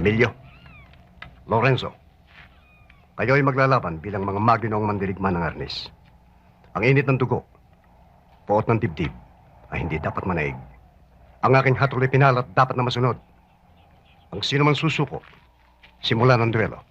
Emilio, Lorenzo, kayo ay maglalaban bilang mga maginoong mandirigma ng arnis. Ang init ng dugo, puot ng dibdib, ay hindi dapat manaig. Ang aking hatol ay pinalat dapat na masunod. Ang sino man susuko, simula ng duelo.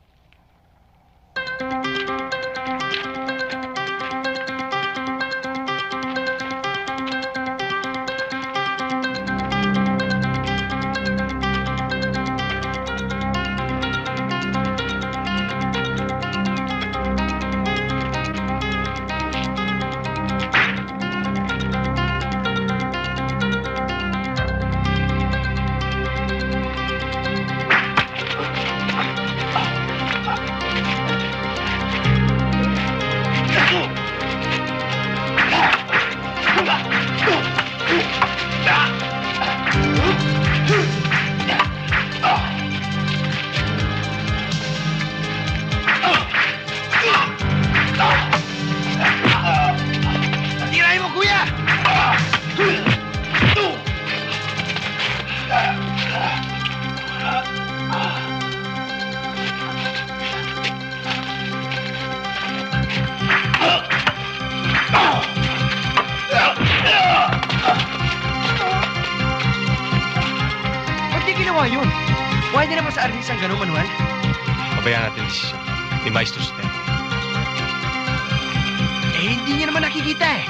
Pwede naman sa arnis ang gano'ng manual? Pabayaan natin desisyon ni Maestro Sotero. Hindi niya naman nakikita eh.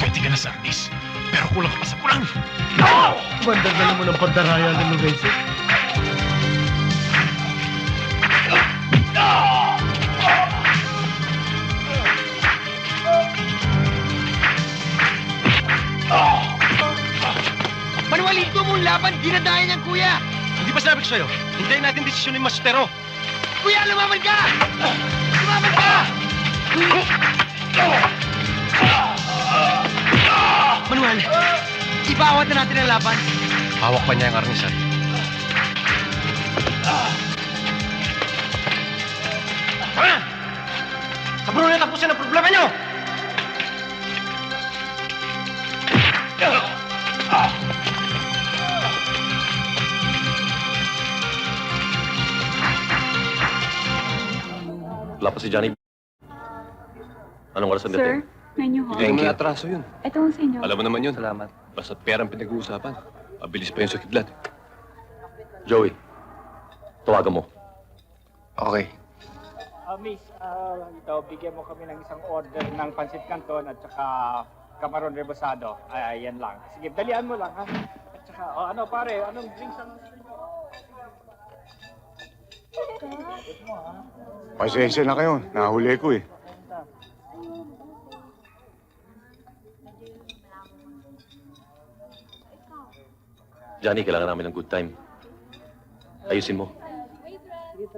Pwede ka na sa arnis, pero kulang ka pa sa kulang. Bandagdagan mo ng pandaraya ng Lorenzo. Manualito mong laban, dinadayan niyang kuya! Hindi pa sinabi ko sa'yo, hintayin natin desisyon ni Maestro Sotero. Kuya, lumaban ka! Lumaban ka! Manuel, ibawat na natin ang laban. Hawak pa niya ang arnisan. Tara! Saburo na tapusin ang problema niyo! Wala pa si Johnny. Anong oras ang Sir, dating? menu ho. Thank you. May atraso yun. Ito ho sa inyo. Alam mo naman yun. Salamat. Basta perang pinag-uusapan. Mabilis pa yun sa kidlat. Joey, tawagan mo. Okay. Miss, ito, bigyan mo kami ng isang order ng pansit canton at saka camaron rebosado. Yan lang. Sige, dalian mo lang, ha? At saka, ano pare, anong drinks ang gusto niyo? Pasensya na kayo. Nahuli ko eh. Johnny, kailangan namin ng good time. Ayusin mo.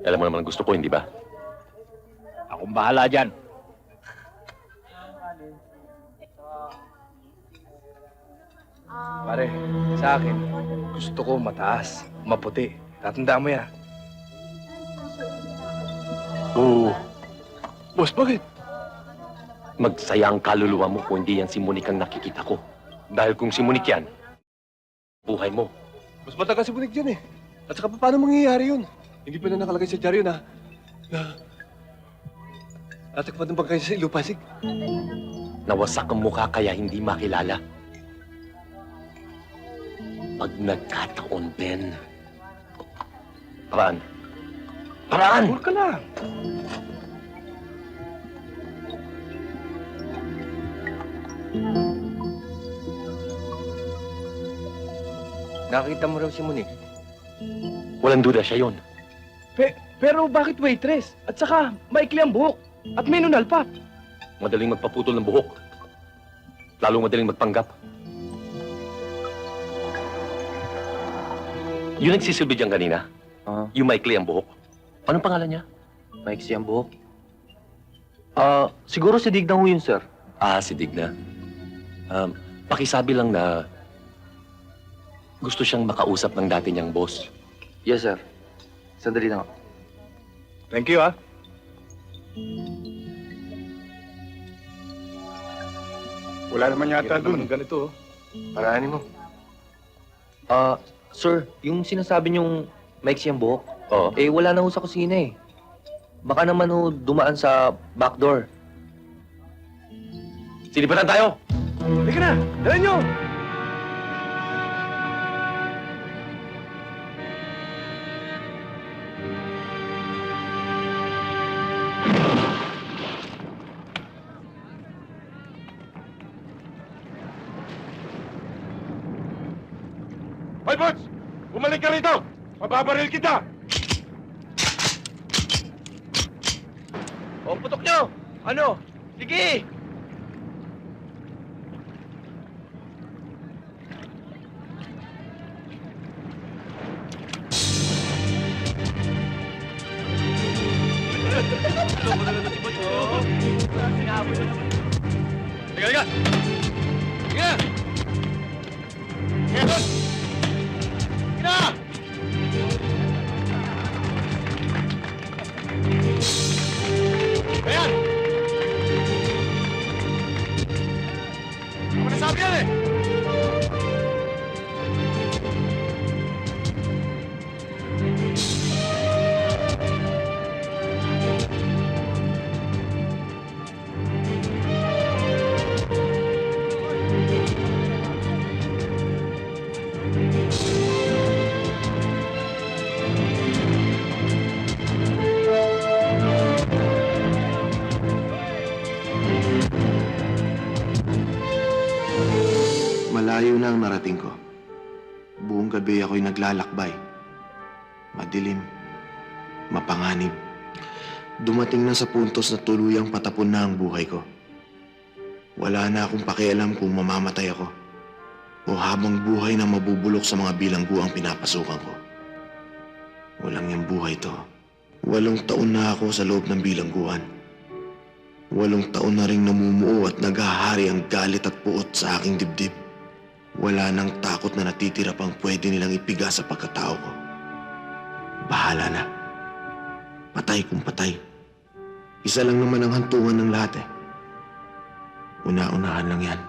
Alam mo naman ang gusto ko, hindi ba? Akong bahala dyan. Pare, sa akin, gusto ko mataas, maputi. Tatandaan mo yan. Oo. Boss, bakit? Magsaya ang kaluluwa mo kung hindi yan si Monique ang nakikita ko. Dahil kung si Monique yan, buhay mo. Mas matagal si Bunik dyan eh. At saka paano mangyayari yun? Hindi pa na nakalagay sa dyaryo na natakpan ng bangkay sa Ilupasig. Nawasak ang mukha kaya hindi makilala. Pag nagkataon din. Paraan. Paraan! Huwag ka lang. Nakita mo raw si Monique. Walang duda siya yon. Pero bakit waitress? At saka, maikli ang buhok. At may nunal pa. Madaling magpaputol ng buhok. Lalong madaling magpanggap. Yung nagsisilbi dyan kanina, yung maikli ang buhok. Anong pangalan niya? Maiksi ang buhok. Siguro si Digna ho yun, sir. Ah, si Digna. Pakisabi lang na gusto siyang makausap ng dati niyang boss. Yes, sir. Sandali na nga. Thank you, ah. Wala naman yata dun. ganito. Paraanin mo. Sir, yung sinasabi niyong maiksi ang buhok, Oo. wala na ho sa kusina eh. Baka naman ho dumaan sa backdoor. Silipatan tayo! Halika na! Dala nyo! Hoy, Bots! Bumalik ka rito! Mababaril kita! O, putok nyo! Ano? Sige! Liga, liga! Liga! Liga doon! Liga! Ayan! Ako nasabi yan eh! Malayo na ang narating ko. Buong gabi ako'y naglalakbay. Madilim, mapanganib. Dumating na sa puntos na tuluyang patapon na ang buhay ko. Wala na akong pakialam kung mamamatay ako o habang buhay na mabubulok sa mga bilangguang pinapasukan ko. Walang yung buhay to. 8 taon na ako sa loob ng bilangguan. 8 taon na ring namumuo at naghahari ang galit at puot sa aking dibdib. Wala nang takot na natitira pang pwede nilang ipiga sa pagkatao ko. Bahala na. Patay kung patay. Isa lang naman ang hantungan ng lahat eh. Una-unahan lang yan.